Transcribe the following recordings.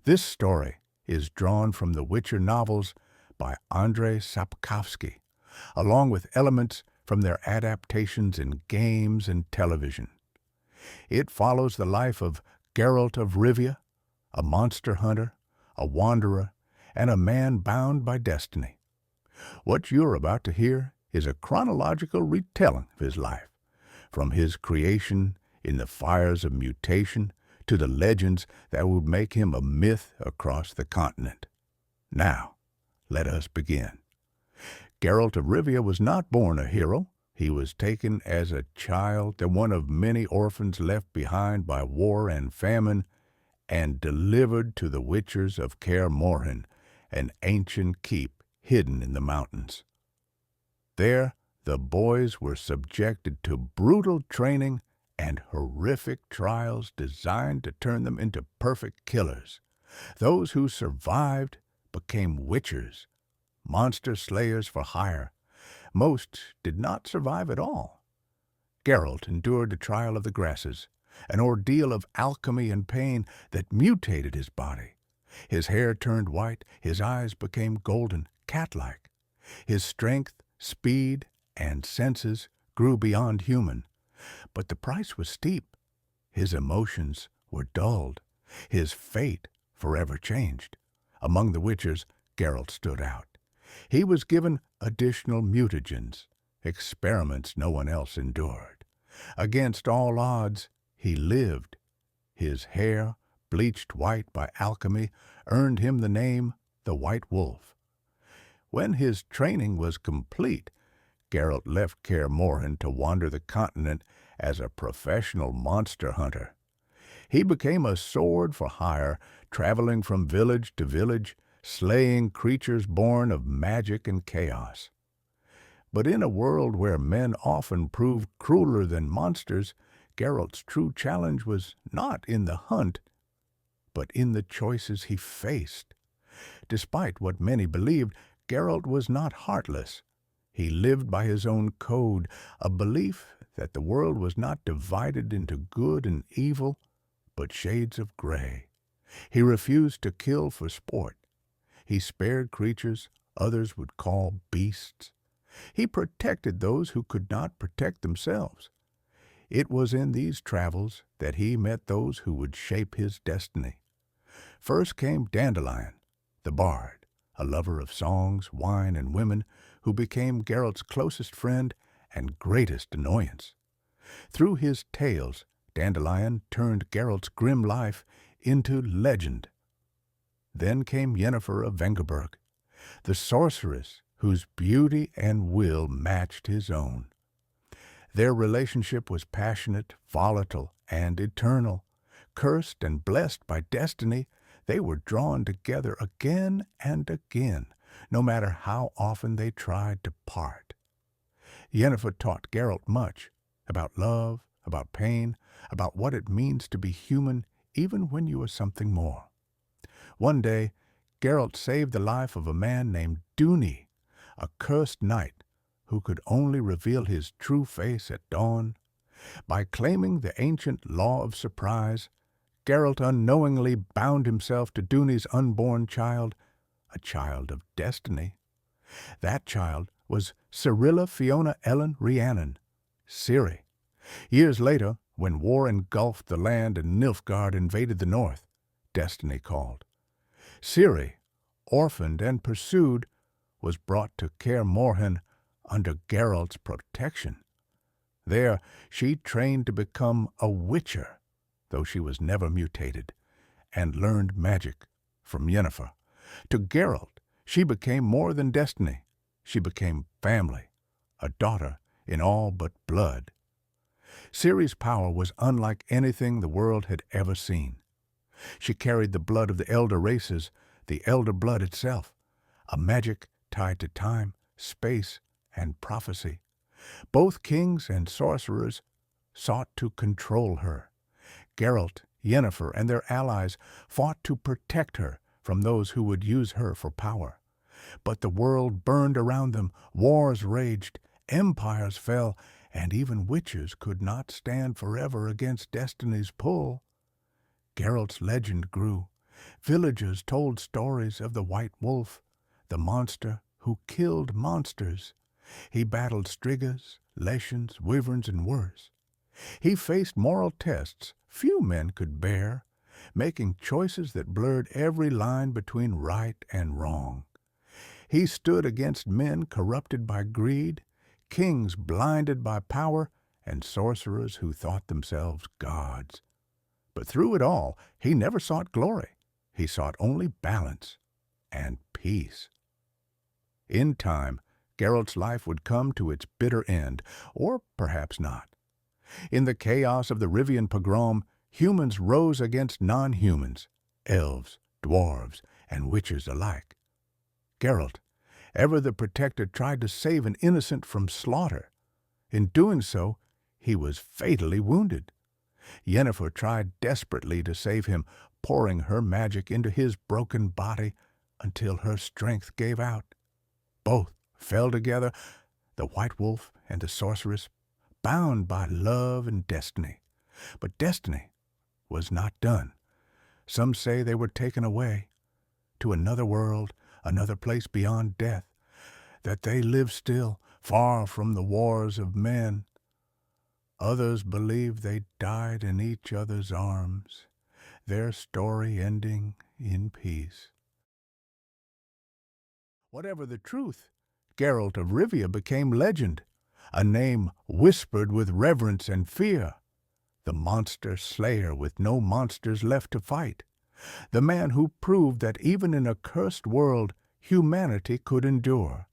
This story is drawn from the Witcher novels by Andrzej Sapkowski, along with elements from their adaptations in games and television. It follows the life of Geralt of Rivia, a monster hunter, a wanderer, and a man bound by destiny. What you're about to hear is a chronological retelling of his life, from his creation in the fires of mutation to the legends that would make him a myth across the continent. Now, let us begin. Geralt of Rivia was not born a hero. He was taken as a child, the one of many orphans left behind by war and famine, and delivered to the Witchers of Kaer Morhen, an ancient keep hidden in the mountains. There, the boys were subjected to brutal training and horrific trials designed to turn them into perfect killers. Those who survived became witchers, monster slayers for hire. Most did not survive at all. Geralt endured the trial of the Grasses, an ordeal of alchemy and pain that mutated his body. His hair turned white, his eyes became golden, cat-like. His strength, speed, and senses grew beyond human. But the price was steep. His emotions were dulled. His fate forever changed. Among the Witchers, Geralt stood out. He was given additional mutagens, experiments no one else endured. Against all odds, he lived. His hair, bleached white by alchemy, earned him the name the White Wolf. When his training was complete, Geralt left Kaer Morhen to wander the continent as a professional monster hunter. He became a sword for hire, traveling from village to village, slaying creatures born of magic and chaos. But in a world where men often proved crueler than monsters, Geralt's true challenge was not in the hunt, but in the choices he faced. Despite what many believed, Geralt was not heartless. He lived by his own code, a belief that the world was not divided into good and evil, but shades of gray. He refused to kill for sport. He spared creatures others would call beasts. He protected those who could not protect themselves. It was in these travels that he met those who would shape his destiny. First came Dandelion, the bard, a lover of songs, wine, and women, who became Geralt's closest friend and greatest annoyance. Through his tales, Dandelion turned Geralt's grim life into legend. Then came Yennefer of Vengerberg, the sorceress whose beauty and will matched his own. Their relationship was passionate, volatile, and eternal. Cursed and blessed by destiny, they were drawn together again and again, no matter how often they tried to part. Yennefer taught Geralt much about love, about pain, about what it means to be human even when you are something more. One day, Geralt saved the life of a man named Duny, a cursed knight who could only reveal his true face at dawn. By claiming the ancient law of surprise, Geralt unknowingly bound himself to Duny's unborn child, a child of destiny. That child was Cirilla Fiona Ellen Rhiannon, Ciri. Years later, when war engulfed the land and Nilfgaard invaded the north, destiny called. Ciri, orphaned and pursued, was brought to Kaer Morhen under Geralt's protection. There, she trained to become a witcher, though she was never mutated, and learned magic from Yennefer. To Geralt, she became more than destiny. She became family, a daughter in all but blood. Ciri's power was unlike anything the world had ever seen. She carried the blood of the elder races, the elder blood itself, a magic tied to time, space, and prophecy. Both kings and sorcerers sought to control her. Geralt, Yennefer, and their allies fought to protect her from those who would use her for power. But the world burned around them, wars raged, empires fell, and even witches could not stand forever against destiny's pull. Geralt's legend grew. Villagers told stories of the White Wolf, the monster who killed monsters. He battled strigas, leshens, wyverns, and worse. He faced moral tests few men could bear, making choices that blurred every line between right and wrong. He stood against men corrupted by greed, kings blinded by power, and sorcerers who thought themselves gods. But through it all, he never sought glory. He sought only balance and peace. In time, Geralt's life would come to its bitter end, or perhaps not. In the chaos of the Rivian pogrom, humans rose against non-humans, elves, dwarves, and witchers alike. Geralt, ever the protector, tried to save an innocent from slaughter. In doing so, he was fatally wounded. Yennefer tried desperately to save him, pouring her magic into his broken body until her strength gave out. Both fell together, the White Wolf and the sorceress, bound by love and destiny. But destiny was not done. Some say they were taken away to another world, another place beyond death, that they live still, far from the wars of men. Others believe they died in each other's arms, their story ending in peace. Whatever the truth, Geralt of Rivia became legend, a name whispered with reverence and fear, the monster slayer with no monsters left to fight, the man who proved that even in a cursed world, humanity could endure.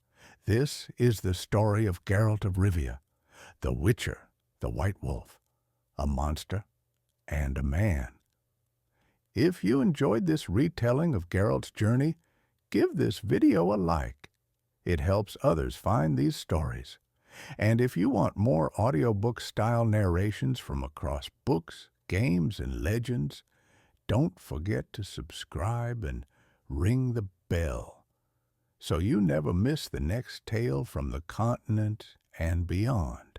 This is the story of Geralt of Rivia, the Witcher, the White Wolf, a monster and a man. If you enjoyed this retelling of Geralt's journey, give this video a like. It helps others find these stories. And if you want more audiobook-style narrations from across books, games, and legends, don't forget to subscribe and ring the bell so you never miss the next tale from the continent and beyond.